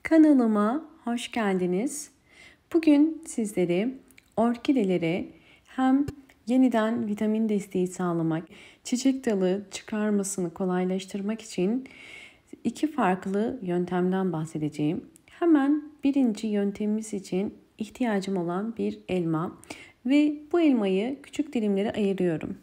Kanalıma hoş geldiniz. Bugün sizlere orkidelere hem yeniden vitamin desteği sağlamak, çiçek dalı çıkarmasını kolaylaştırmak için iki farklı yöntemden bahsedeceğim. Hemen birinci yöntemimiz için ihtiyacım olan bir elma ve bu elmayı küçük dilimlere ayırıyorum.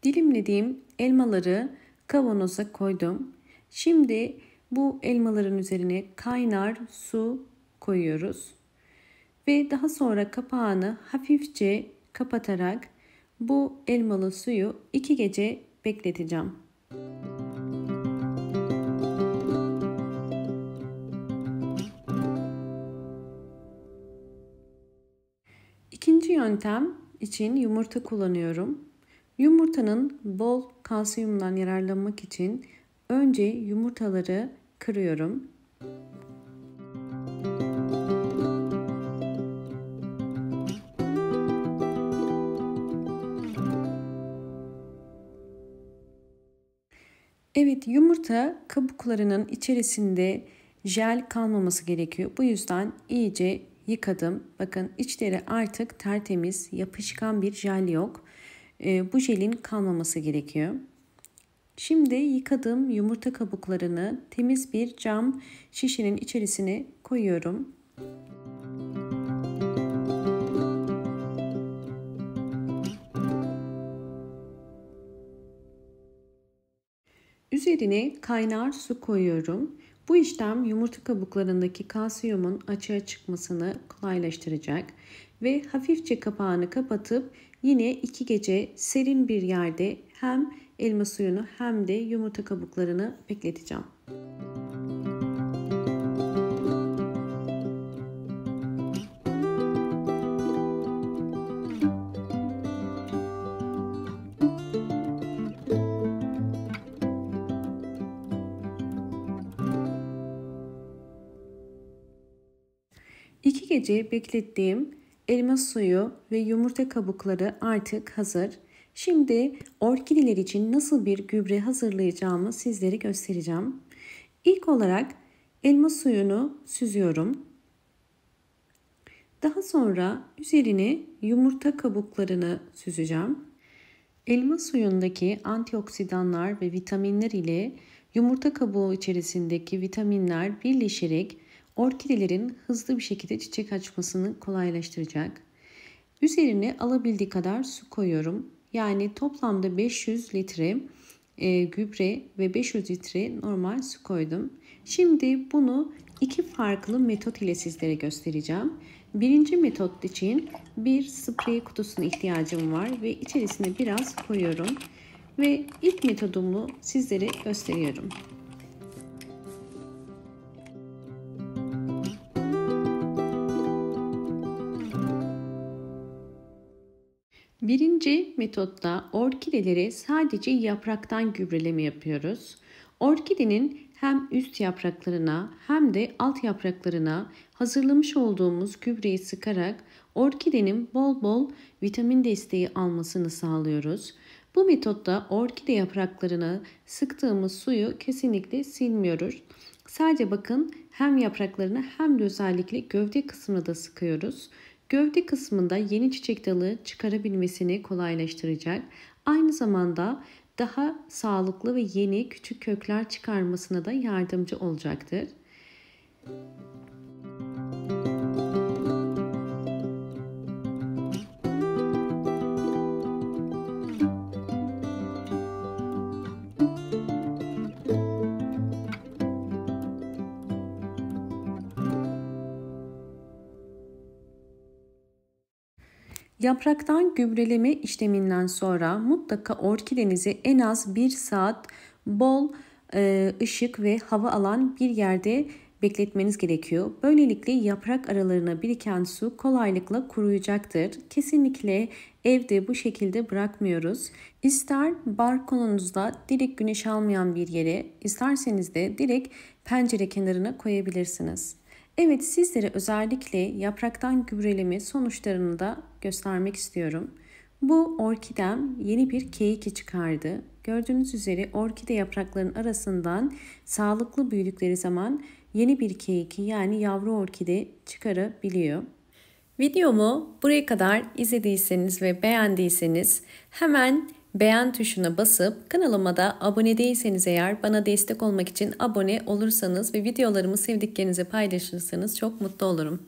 Dilimlediğim elmaları kavanoza koydum. Şimdi bu elmaların üzerine kaynar su koyuyoruz. Ve daha sonra kapağını hafifçe kapatarak bu elmalı suyu 2 gece bekleteceğim. İkinci yöntem için yumurta kullanıyorum. Yumurtanın bol kalsiyumdan yararlanmak için önce yumurtaları kırıyorum. Evet, yumurta kabuklarının içerisinde jel kalmaması gerekiyor. Bu yüzden iyice yıkadım. Bakın içleri artık tertemiz, yapışkan bir jel yok. Bu jelin kalmaması gerekiyor. Şimdi yıkadığım yumurta kabuklarını temiz bir cam şişenin içerisine koyuyorum. Üzerine kaynar su koyuyorum. Bu işlem yumurta kabuklarındaki kalsiyumun açığa çıkmasını kolaylaştıracak ve hafifçe kapağını kapatıp yine 2 gece serin bir yerde hem elma suyunu hem de yumurta kabuklarını bekleteceğim. İki gece beklettiğim elma suyu ve yumurta kabukları artık hazır. Şimdi orkideler için nasıl bir gübre hazırlayacağımı sizlere göstereceğim. İlk olarak elma suyunu süzüyorum. Daha sonra üzerine yumurta kabuklarını süzeceğim. Elma suyundaki antioksidanlar ve vitaminler ile yumurta kabuğu içerisindeki vitaminler birleşerek orkidelerin hızlı bir şekilde çiçek açmasını kolaylaştıracak. Üzerine alabildiği kadar su koyuyorum. Yani toplamda 500 litre gübre ve 500 litre normal su koydum. Şimdi bunu iki farklı metot ile sizlere göstereceğim. Birinci metot için bir sprey kutusuna ihtiyacım var ve içerisine biraz koyuyorum. Ve ilk metodumu sizlere gösteriyorum. Birinci metotta orkidelere sadece yapraktan gübreleme yapıyoruz. Orkidenin hem üst yapraklarına hem de alt yapraklarına hazırlamış olduğumuz gübreyi sıkarak orkidenin bol bol vitamin desteği almasını sağlıyoruz. Bu metotta orkide yapraklarına sıktığımız suyu kesinlikle silmiyoruz. Sadece bakın hem yapraklarına hem de özellikle gövde kısmına da sıkıyoruz. Gövde kısmında yeni çiçek dalı çıkarabilmesini kolaylaştıracak. Aynı zamanda daha sağlıklı ve yeni küçük kökler çıkarmasına da yardımcı olacaktır. Yapraktan gübreleme işleminden sonra mutlaka orkidenizi en az 1 saat bol ışık ve hava alan bir yerde bekletmeniz gerekiyor. Böylelikle yaprak aralarına biriken su kolaylıkla kuruyacaktır. Kesinlikle evde bu şekilde bırakmıyoruz. İster balkonunuzda direkt güneş almayan bir yere, isterseniz de direkt pencere kenarına koyabilirsiniz. Evet, sizlere özellikle yapraktan gübreleme sonuçlarını da göstermek istiyorum. Bu orkidem yeni bir keyiki çıkardı. Gördüğünüz üzere orkide yapraklarının arasından sağlıklı büyüdükleri zaman yeni bir keyiki yani yavru orkide çıkarabiliyor. Videomu buraya kadar izlediyseniz ve beğendiyseniz hemen beğen tuşuna basıp kanalıma da abone değilseniz eğer bana destek olmak için abone olursanız ve videolarımı sevdiklerinize paylaşırsanız çok mutlu olurum.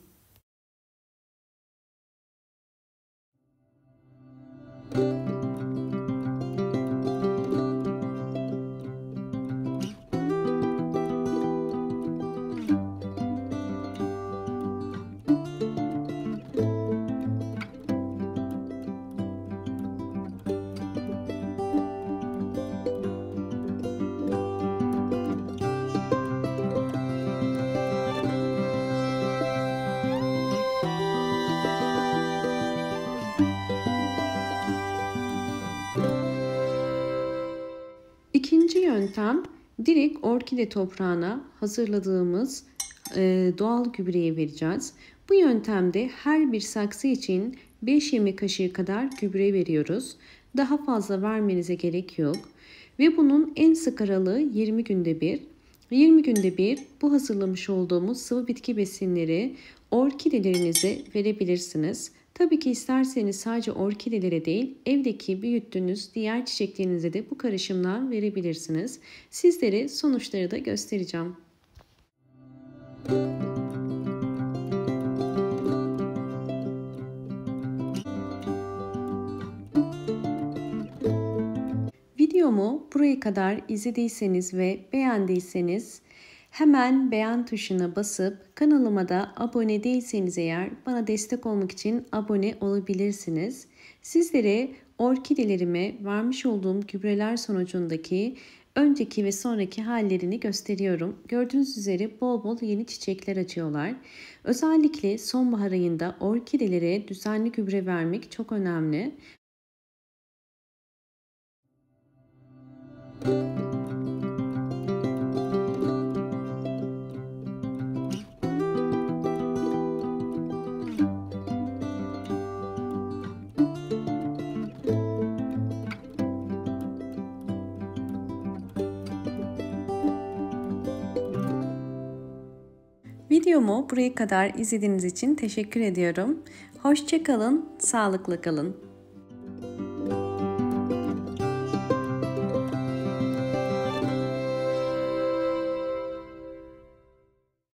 İkinci yöntem direkt orkide toprağına hazırladığımız doğal gübreyi vereceğiz. Bu yöntemde her bir saksı için 5 yemek kaşığı kadar gübre veriyoruz. Daha fazla vermenize gerek yok. Ve bunun en sık aralığı 20 günde bir. 20 günde bir bu hazırlamış olduğumuz sıvı bitki besinleri orkidelerinize verebilirsiniz. Tabii ki isterseniz sadece orkidelere değil, evdeki büyüttüğünüz diğer çiçeklerinize de bu karışımdan verebilirsiniz. Sizlere sonuçları da göstereceğim. Videomu buraya kadar izlediyseniz ve beğendiyseniz hemen beğen tuşuna basıp kanalıma da abone değilseniz eğer bana destek olmak için abone olabilirsiniz. Sizlere orkidelerime vermiş olduğum gübreler sonucundaki önceki ve sonraki hallerini gösteriyorum. Gördüğünüz üzere bol bol yeni çiçekler açıyorlar. Özellikle sonbahar ayında orkidelere düzenli gübre vermek çok önemli. Videomu buraya kadar izlediğiniz için teşekkür ediyorum. Hoşça kalın, sağlıklı kalın.